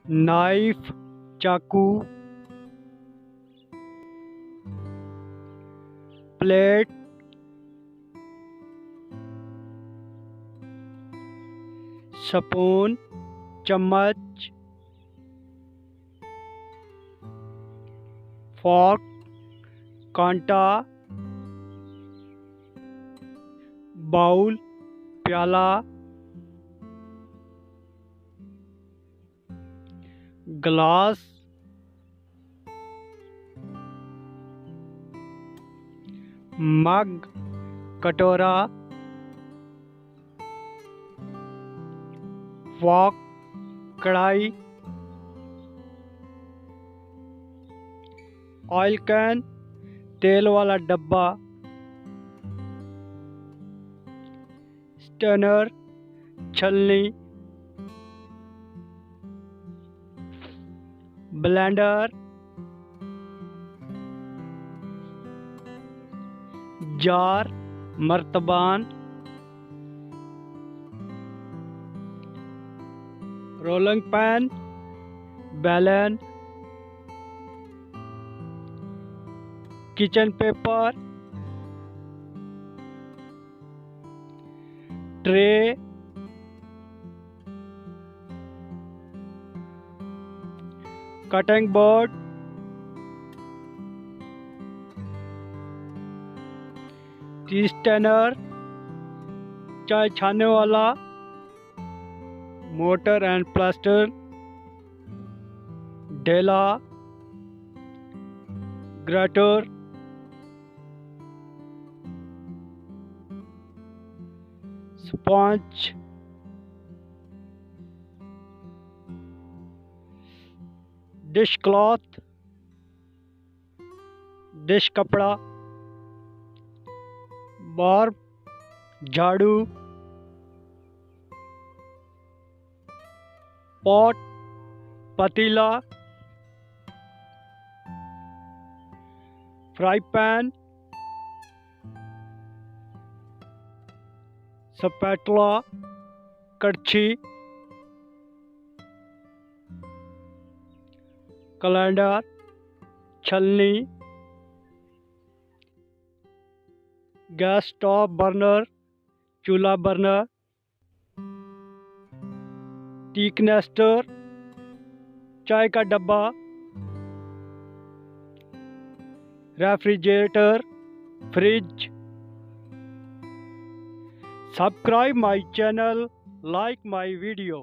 Knife चाकू, plate, spoon चम्मच, fork कांटा, बाउल प्याला, ग्लास, मग कटोरा, वॉक कढ़ाई, ऑयल कैन तेल वाला डब्बा, स्टैनर छलनी, ब्लेंडर, जार मर्तबान, रोलिंग पैन, बेलन, kitchen paper, tray, cutting board, T strainer चाय छानने वाला, मोटर एंड प्लास्टर, ढेला, greater, sponge, dish cloth, dish कपड़ा, बार, झाड़ू, पॉट पतीला, फ्राई पैन, स्पैटुला कड़छी, कैलेंडर छलनी, गैस स्टोव बर्नर चूल्हा बर्नर, टी कनेस्टर चाय का डब्बा, refrigerator fridge. Subscribe my channel, like my video.